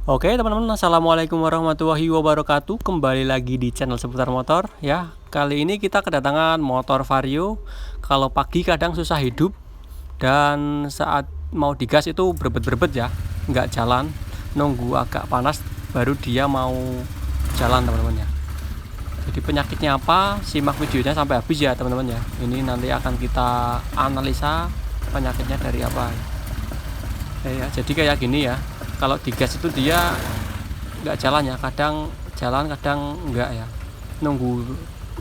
Oke teman-teman, assalamualaikum warahmatullahi wabarakatuh. Kembali lagi di channel seputar motor ya. Kali ini kita kedatangan motor Vario. Kalau pagi kadang susah hidup, dan saat mau digas itu berbet-berbet ya, nggak jalan. Nunggu agak panas baru dia mau jalan teman-teman ya. Jadi penyakitnya apa? Simak videonya sampai habis ya teman-teman ya. Ini nanti akan kita analisa penyakitnya dari apa ya. Jadi kayak gini ya, kalau digas itu dia nggak jalan ya, kadang jalan kadang enggak ya, nunggu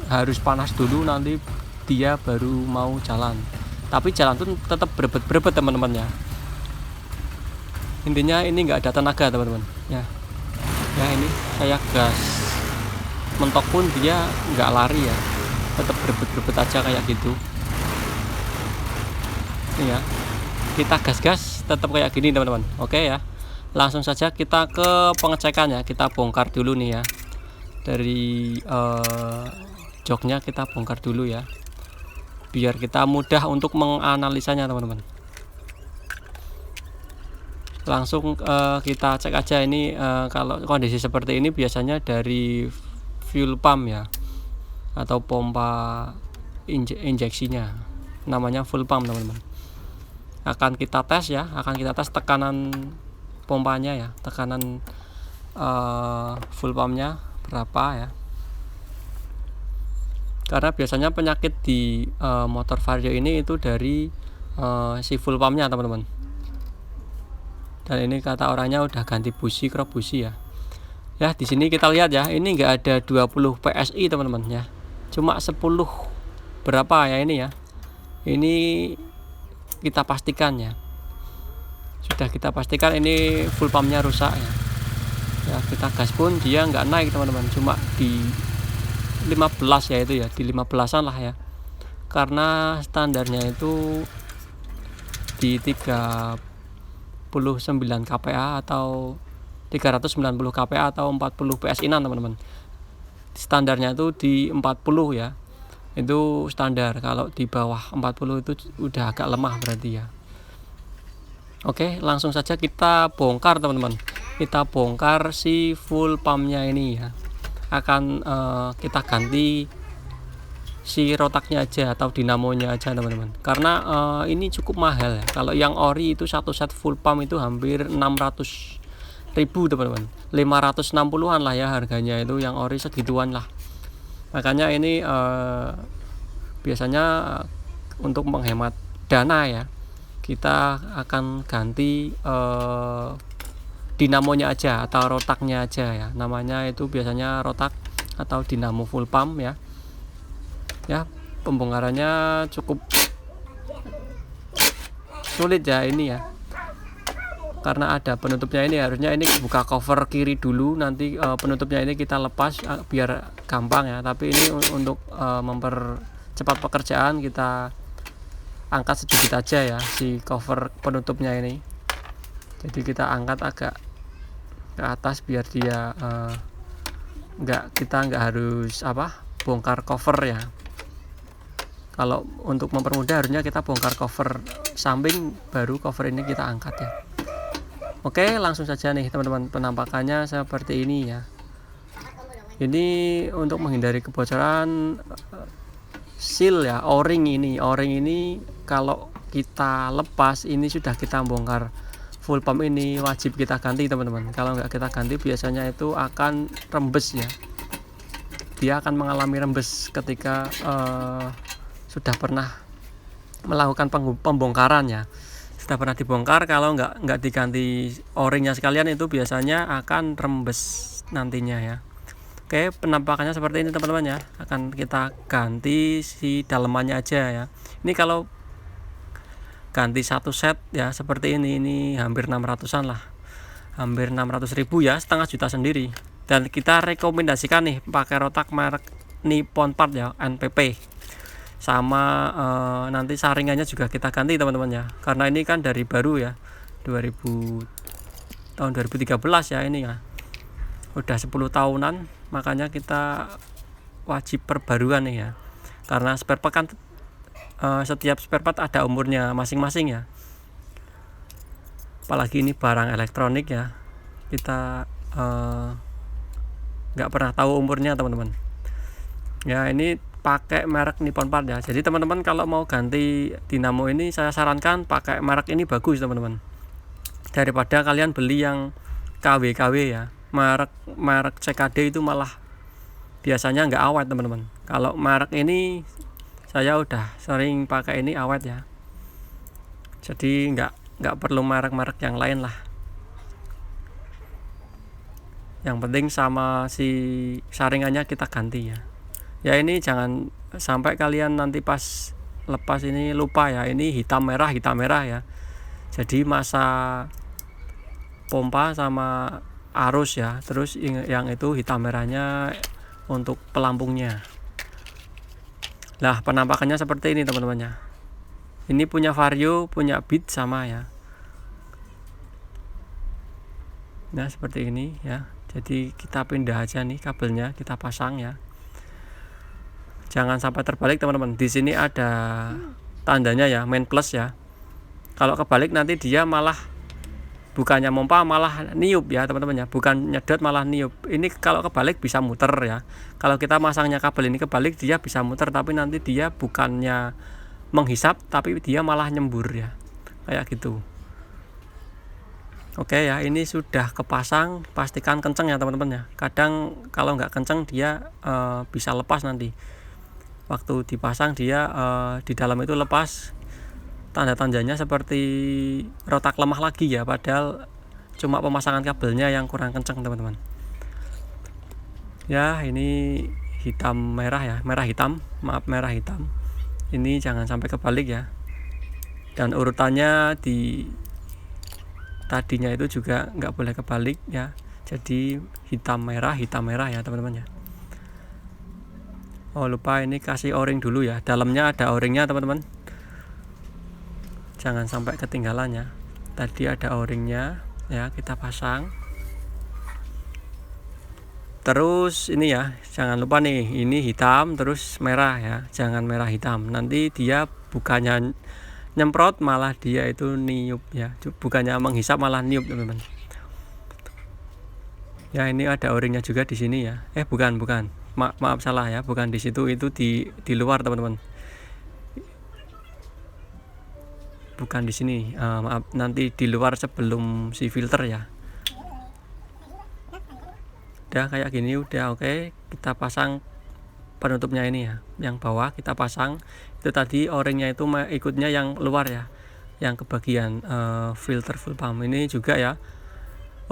harus panas dulu nanti dia baru mau jalan, tapi jalan tuh tetap berebet-berebet teman-teman ya. Intinya ini nggak ada tenaga teman-teman ya. Ini saya gas mentok pun dia nggak lari ya, tetap berebet-berebet aja kayak gitu. Ini ya, kita gas-gas tetap kayak gini teman-teman. Oke ya, langsung saja kita ke pengecekan ya. Kita bongkar dulu nih ya, dari joknya kita bongkar dulu ya, biar kita mudah untuk menganalisanya teman-teman. Langsung kita cek aja ini. Kalau kondisi seperti ini biasanya dari fuel pump ya, atau pompa injeksinya, namanya fuel pump teman-teman. Akan kita tes ya, tekanan pompanya ya, tekanan full pumpnya berapa ya, karena biasanya penyakit di motor Vario ini itu dari si full pumpnya teman-teman. Dan ini kata orangnya udah ganti busi, crop busi ya. Di sini kita lihat ya, ini enggak ada 20 PSI teman-teman ya, cuma 10 berapa ya ini ya. Ini kita pastikan ya, sudah kita pastikan ini full pumpnya rusak ya. Kita gas pun dia nggak naik teman-teman, cuma di 15 ya, itu ya di 15-an lah ya, karena standarnya itu di 39 kPa atau 390 kPa atau 40 PSI teman-teman. Standarnya itu di 40 ya, itu standar. Kalau di bawah 40 itu udah agak lemah berarti ya. Oke, langsung saja kita bongkar teman-teman. Kita bongkar si full pumpnya ini ya. Akan kita ganti si rotaknya aja atau dinamonya aja teman-teman, karena ini cukup mahal ya. Kalau yang ori itu satu set full pump itu hampir 600.000 teman-teman, 560-an lah ya harganya, itu yang ori segituan lah. Makanya ini biasanya untuk menghemat dana ya, kita akan ganti dinamonya aja atau rotaknya aja ya. Namanya itu biasanya rotak atau dinamo full pump ya. Pembongkarannya cukup sulit ya ini ya, karena ada penutupnya ini. Harusnya ini buka cover kiri dulu, nanti penutupnya ini kita lepas biar gampang ya. Tapi ini untuk mempercepat pekerjaan, kita angkat sedikit aja ya si cover penutupnya ini. Jadi kita angkat agak ke atas biar dia kita nggak harus bongkar cover ya. Kalau untuk mempermudah harusnya kita bongkar cover samping, baru cover ini kita angkat ya. Oke, langsung saja nih teman-teman, penampakannya seperti ini ya. Ini untuk menghindari kebocoran seal ya, o-ring ini kalau kita lepas ini sudah kita bongkar full pump ini, wajib kita ganti teman-teman. Kalau nggak kita ganti biasanya itu akan rembes ya, dia akan mengalami rembes ketika sudah pernah melakukan pembongkaran ya, sudah pernah dibongkar. Kalau nggak diganti o-ringnya sekalian itu biasanya akan rembes nantinya ya. Oke, penampakannya seperti ini teman-teman ya. Akan kita ganti si dalemannya aja ya. Ini kalau ganti satu set ya seperti ini hampir 600-an lah, hampir 600.000 ya, setengah juta sendiri. Dan kita rekomendasikan nih pakai rotak merek Nippon Part ya, NPP. Sama nanti saringannya juga kita ganti teman-teman ya, karena ini kan dari baru ya, tahun 2013 ya ini ya, udah 10 tahunan. Makanya kita wajib perbaruan nih ya, karena spare part kan setiap spare part ada umurnya masing-masing ya, apalagi ini barang elektronik ya. kita nggak pernah tahu umurnya teman-teman ya. Ini pakai merek Nippon Part ya. Jadi teman-teman kalau mau ganti dinamo ini, saya sarankan pakai merek ini, bagus teman-teman, daripada kalian beli yang KW ya. Merek CKD itu malah biasanya nggak awet teman-teman. Kalau merek ini saya udah sering pakai ini, awet ya. Jadi nggak perlu merek-merek yang lain lah. Yang penting sama si saringannya kita ganti ya. Ya ini jangan sampai kalian nanti pas lepas ini lupa ya, ini hitam merah ya. Jadi masa pompa sama arus ya. Terus yang itu hitam merahnya untuk pelampungnya. Nah, penampakannya seperti ini teman-teman ya. Ini punya vario, punya bit sama ya. Nah seperti ini ya. Jadi kita pindah aja nih kabelnya, kita pasang ya. Jangan sampai terbalik teman-teman. Di sini ada tandanya ya, main plus ya. Kalau kebalik nanti dia malah bukannya mompa, malah niup ya teman-teman ya. Bukan nyedot, malah niup. Ini kalau kebalik bisa muter ya. Kalau kita masangnya kabel ini kebalik, dia bisa muter, tapi nanti dia bukannya menghisap, tapi dia malah nyembur ya. Kayak gitu. Oke ya, ini sudah kepasang. Pastikan kenceng ya teman-teman ya. Kadang kalau nggak kenceng dia bisa lepas nanti. Waktu dipasang dia di dalam itu lepas. Tanda-tandanya seperti retak lemah lagi ya, padahal cuma pemasangan kabelnya yang kurang kenceng teman-teman ya. Ini hitam merah ya, merah hitam, maaf, merah hitam. Ini jangan sampai kebalik ya. Dan urutannya di tadinya itu juga nggak boleh kebalik ya. Jadi hitam merah ya teman-teman ya. Oh lupa, ini kasih o-ring dulu ya. Dalamnya ada o-ringnya teman-teman, jangan sampai ketinggalan ya. Tadi ada o-ringnya ya, kita pasang. Terus ini ya, jangan lupa nih, ini hitam terus merah ya, jangan merah hitam. Nanti dia bukannya nyemprot, malah dia itu niup ya. Bukannya menghisap, malah niup teman-teman ya. Ini ada o-ringnya juga di sini ya. Bukan. Maaf salah ya, bukan di situ, itu di luar teman-teman. Bukan di sini, maaf, nanti di luar sebelum si filter ya. Udah kayak gini, udah oke. Kita pasang penutupnya ini ya, yang bawah kita pasang. Itu tadi o-ringnya itu ikutnya yang luar ya, yang kebagian filter full pump. Ini juga ya,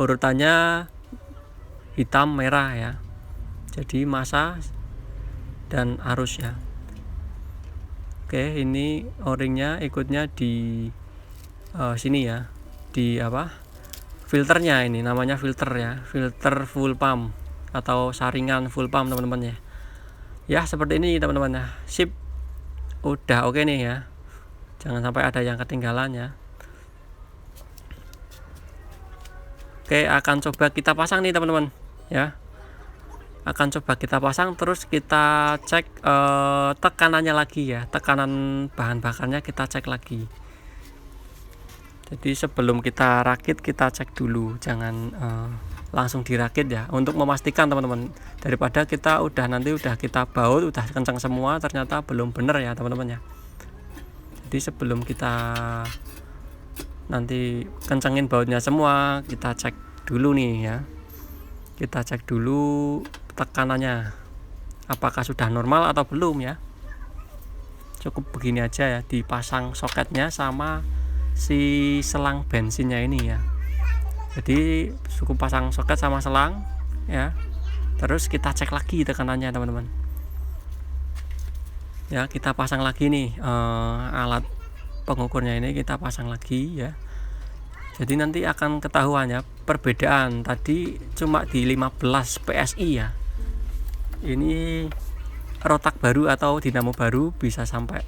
urutannya hitam merah ya. Jadi massa dan arus ya. Oke, ini o-ringnya ikutnya di sini ya, di filternya. Ini namanya filter ya, filter full pump atau saringan full pump teman-teman ya. Ya seperti ini teman-teman ya. Sip, udah oke nih ya, jangan sampai ada yang ketinggalan ya. Oke, akan coba kita pasang nih teman-teman ya. Akan coba kita pasang, terus kita cek tekanannya lagi ya, tekanan bahan bakarnya kita cek lagi. Jadi sebelum kita rakit, kita cek dulu, jangan langsung dirakit ya, untuk memastikan teman-teman, daripada kita nanti udah kita baut, udah kencang semua, ternyata belum bener ya teman-teman ya. Jadi sebelum kita nanti kencengin bautnya semua, kita cek dulu nih ya. Kita cek dulu tekanannya apakah sudah normal atau belum ya. Cukup begini aja ya, dipasang soketnya sama si selang bensinnya ini ya. Jadi cukup pasang soket sama selang ya. Terus kita cek lagi tekanannya teman-teman ya. Kita pasang lagi nih alat pengukurnya ini, kita pasang lagi ya. Jadi nanti akan ketahuan ya perbedaan. Tadi cuma di 15 PSI ya, ini rotak baru atau dinamo baru bisa sampai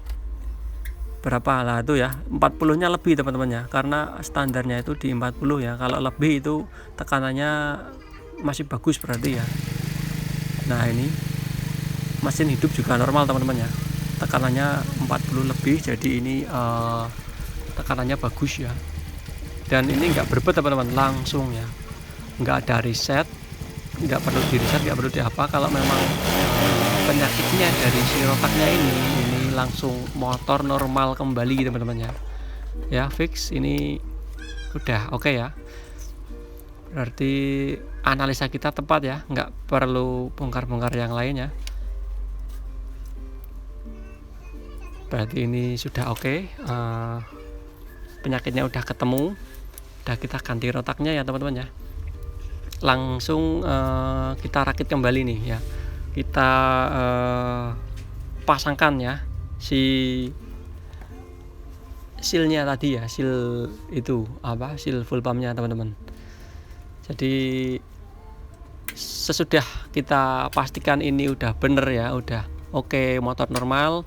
berapa lah itu ya, 40 nya lebih teman-teman ya, karena standarnya itu di 40 ya. Kalau lebih itu tekanannya masih bagus berarti ya. Nah ini mesin hidup juga normal teman-teman ya, tekanannya 40 lebih, jadi ini tekanannya bagus ya. Dan ini enggak berbet teman-teman, langsung ya, nggak ada reset, nggak perlu di reset, nggak perlu diapa. Kalau memang penyakitnya dari si rotaknya ini langsung motor normal kembali teman-teman ya, fix ini udah oke ya. Berarti analisa kita tepat ya, nggak perlu bongkar-bongkar yang lain ya. Berarti ini sudah oke. Penyakitnya udah ketemu, udah kita ganti rotaknya ya teman-teman ya. Langsung kita rakit kembali nih ya, kita pasangkan ya si sealnya tadi ya, seal itu apa, seal full pumpnya teman-teman. Jadi sesudah kita pastikan ini udah bener ya, udah oke, motor normal,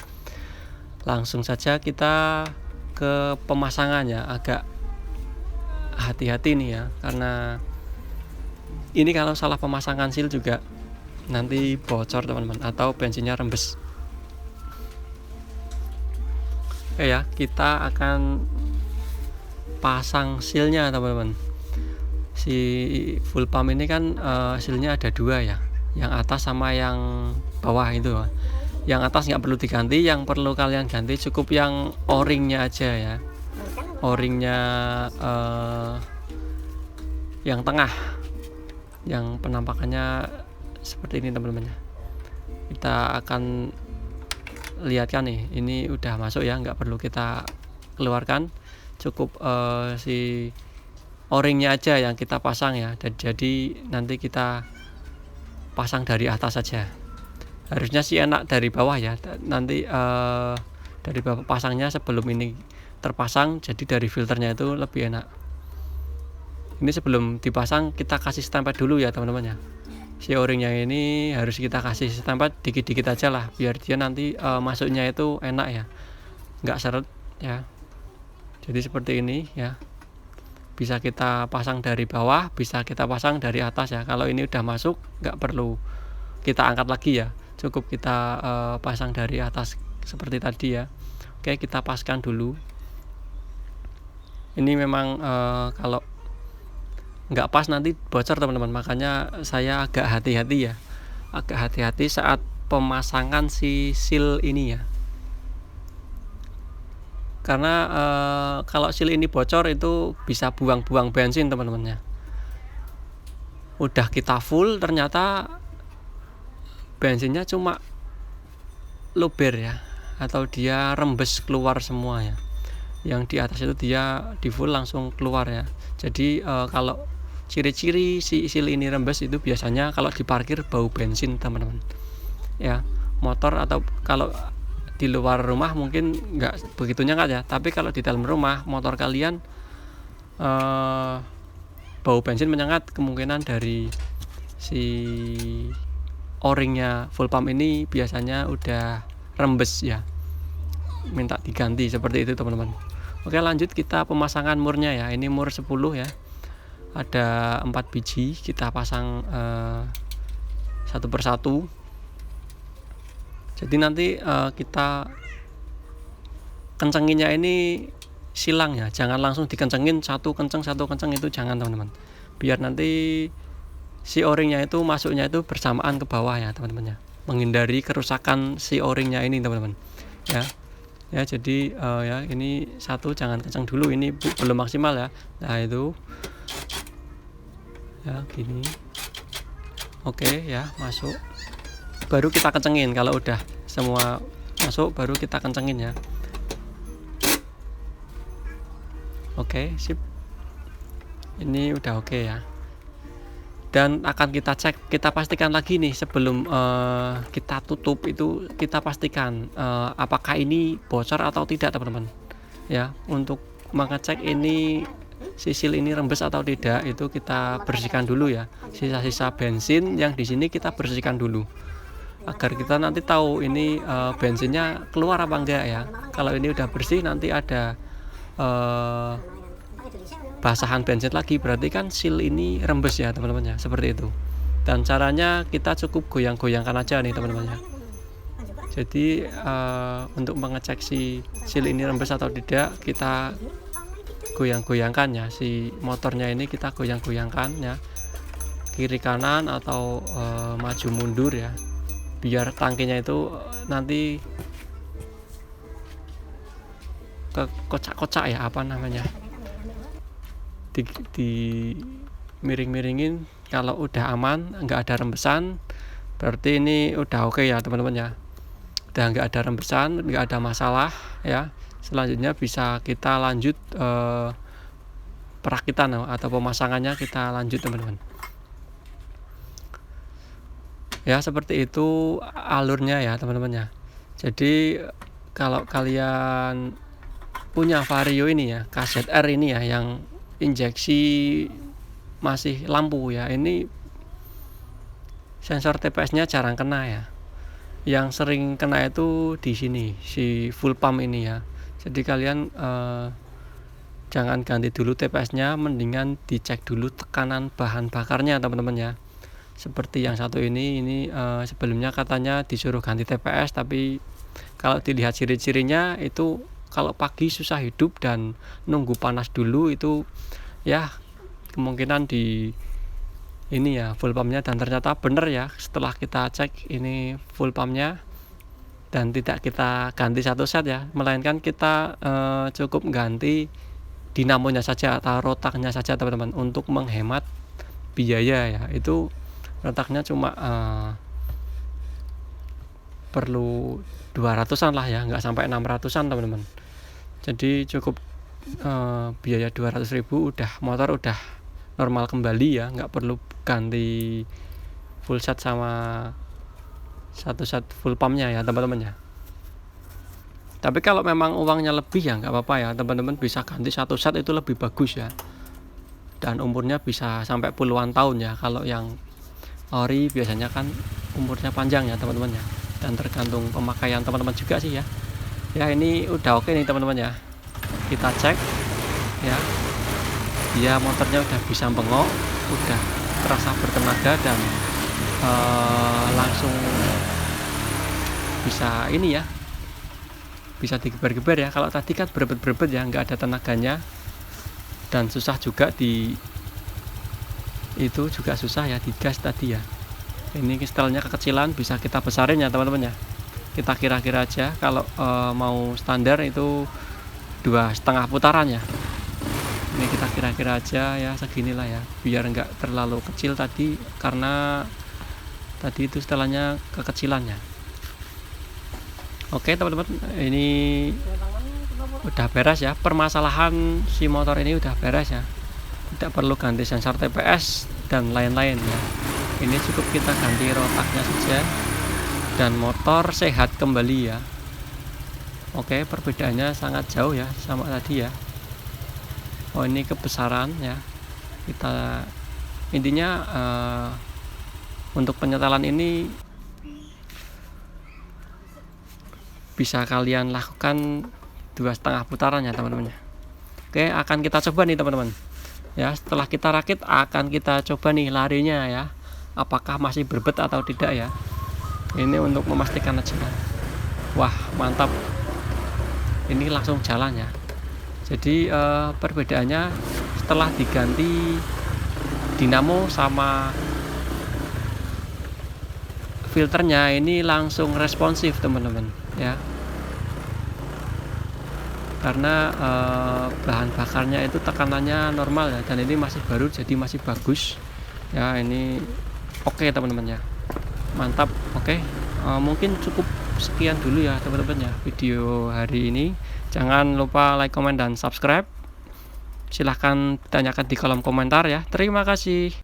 langsung saja kita ke pemasangannya. Agak hati-hati nih ya, karena ini kalau salah pemasangan seal juga nanti bocor teman-teman, atau bensinnya rembes. Oke ya, kita akan pasang sealnya teman-teman. Si full pump ini kan sealnya ada dua ya, yang atas sama yang bawah itu. Yang atas nggak perlu diganti, yang perlu kalian ganti cukup yang o-ringnya aja ya, o-ringnya yang tengah, yang penampakannya seperti ini teman-teman. Kita akan lihatkan nih, ini udah masuk ya, nggak perlu kita keluarkan, cukup si o-ringnya aja yang kita pasang ya. Dan jadi nanti kita pasang dari atas saja. Harusnya sih enak dari bawah ya, nanti dari bawah pasangnya sebelum ini terpasang, jadi dari filternya itu lebih enak. Ini sebelum dipasang kita kasih stempel dulu ya teman-teman ya. Si o-ringnya ini harus kita kasih stempel dikit-dikit aja lah, biar dia nanti masuknya itu enak ya, nggak seret ya. Jadi seperti ini ya, bisa kita pasang dari bawah, bisa kita pasang dari atas ya. Kalau ini udah masuk, nggak perlu kita angkat lagi ya, cukup kita pasang dari atas seperti tadi ya. Oke, kita paskan dulu. Ini memang kalau nggak pas nanti bocor teman-teman, makanya saya agak hati-hati ya, agak hati-hati saat pemasangan si seal ini ya. Karena kalau seal ini bocor itu bisa buang-buang bensin teman-teman ya. Udah kita full, ternyata bensinnya cuma luber ya, atau dia rembes keluar semua ya. Yang di atas itu dia di full langsung keluar ya. Jadi kalau ciri-ciri si seal ini rembes itu biasanya kalau diparkir bau bensin teman-teman ya. Motor atau kalau di luar rumah mungkin nggak begitu nyengat ya, tapi kalau di dalam rumah motor kalian bau bensin menyengat, kemungkinan dari si o-ringnya full pump ini biasanya udah rembes ya, minta diganti seperti itu teman-teman. Oke, lanjut kita pemasangan murnya ya. Ini mur 10 ya, ada 4 biji, kita pasang satu persatu. Jadi nanti kita kencenginnya ini silang ya, jangan langsung dikencengin satu kenceng itu jangan teman-teman, biar nanti si o-ringnya itu masuknya itu bersamaan ke bawah ya teman-teman ya, menghindari kerusakan si o-ringnya ini teman-teman ya. Jadi ya ini satu jangan kenceng dulu, ini belum maksimal ya. Nah itu ya gini, oke ya, masuk, baru kita kencengin. Kalau udah semua masuk baru kita kencengin ya. Oke, sip, ini udah oke ya. Dan akan kita cek, kita pastikan lagi nih sebelum kita tutup itu, kita pastikan apakah ini bocor atau tidak teman-teman ya. Untuk mengecek ini sisil ini rembes atau tidak, itu kita bersihkan dulu ya, sisa-sisa bensin yang di sini kita bersihkan dulu, agar kita nanti tahu ini bensinnya keluar apa enggak ya. Kalau ini udah bersih, nanti ada basahan bensin lagi, berarti kan seal ini rembes ya teman-teman ya, seperti itu. Dan caranya kita cukup goyang-goyangkan aja nih teman-teman ya. Jadi untuk mengecek si seal ini rembes atau tidak, kita goyang-goyangkan ya, si motornya ini kita goyang-goyangkan ya, kiri kanan atau maju mundur ya, biar tangkinya itu nanti ke kocak-kocak ya, apa namanya, di miring-miringin. Kalau udah aman, nggak ada rembesan, berarti ini udah oke ya teman-teman ya, udah nggak ada rembesan, nggak ada masalah ya. Selanjutnya bisa kita lanjut perakitan atau pemasangannya, kita lanjut teman-teman ya. Seperti itu alurnya ya teman-teman ya. Jadi kalau kalian punya Vario ini ya, KZR ini ya, yang injeksi masih lampu ya, ini sensor TPS-nya jarang kena ya. Yang sering kena itu di sini, si full pump ini ya. Jadi kalian jangan ganti dulu TPS-nya, mendingan dicek dulu tekanan bahan bakarnya teman-teman ya. Seperti yang satu ini sebelumnya katanya disuruh ganti TPS, tapi kalau dilihat ciri-cirinya itu kalau pagi susah hidup dan nunggu panas dulu itu ya, kemungkinan di ini ya full pumpnya. Dan ternyata bener ya, setelah kita cek ini full pumpnya dan tidak kita ganti satu set ya, melainkan kita cukup ganti dinamonya saja atau rotaknya saja teman-teman, untuk menghemat biaya ya. Itu rotaknya cuma perlu 200-an lah ya, nggak sampai 600-an teman-teman. Jadi cukup biaya 200.000 udah motor udah normal kembali ya, nggak perlu ganti full set sama satu set full pumpnya ya teman-teman ya. Tapi kalau memang uangnya lebih ya nggak apa-apa ya teman-teman, bisa ganti satu set, itu lebih bagus ya, dan umurnya bisa sampai puluhan tahun ya. Kalau yang ori biasanya kan umurnya panjang ya teman-teman ya, dan tergantung pemakaian teman-teman juga sih ya. Ya ini udah oke nih teman-teman ya, kita cek ya, dia motornya udah bisa bengok, udah terasa bertenaga, dan langsung bisa ini ya, bisa digeber-geber ya. Kalau tadi kan berebet-berebet ya, nggak ada tenaganya, dan susah juga itu juga susah ya di gas tadi ya. Ini setelnya kekecilan, bisa kita besarin ya teman-teman ya. Kita kira-kira aja, kalau mau standar itu 2,5 putaran ya. Ini kita kira-kira aja ya, seginilah ya, biar nggak terlalu kecil tadi, karena tadi itu setelahnya kekecilannya. Oke teman-teman, ini udah beres ya, permasalahan si motor ini udah beres ya, tidak perlu ganti sensor TPS dan lain-lain ya. Ini cukup kita ganti rotaknya saja dan motor sehat kembali ya. Oke, perbedaannya sangat jauh ya sama tadi ya. Oh, ini kebesaran ya. Kita intinya untuk penyetelan ini bisa kalian lakukan 2,5 putaran ya teman-teman. Oke, akan kita coba nih teman-teman ya. Setelah kita rakit akan kita coba nih larinya ya, apakah masih berbet atau tidak ya. Ini untuk memastikan aja. Wah, mantap, ini langsung jalan ya. Jadi perbedaannya setelah diganti dinamo sama filternya, ini langsung responsif teman-teman ya, karena bahan bakarnya itu tekanannya normal ya, dan ini masih baru jadi masih bagus ya. Ini oke teman-teman ya, mantap. Oke, mungkin cukup sekian dulu ya teman-teman ya video hari ini. Jangan lupa like, comment, dan subscribe. Silahkan tanyakan di kolom komentar ya. Terima kasih.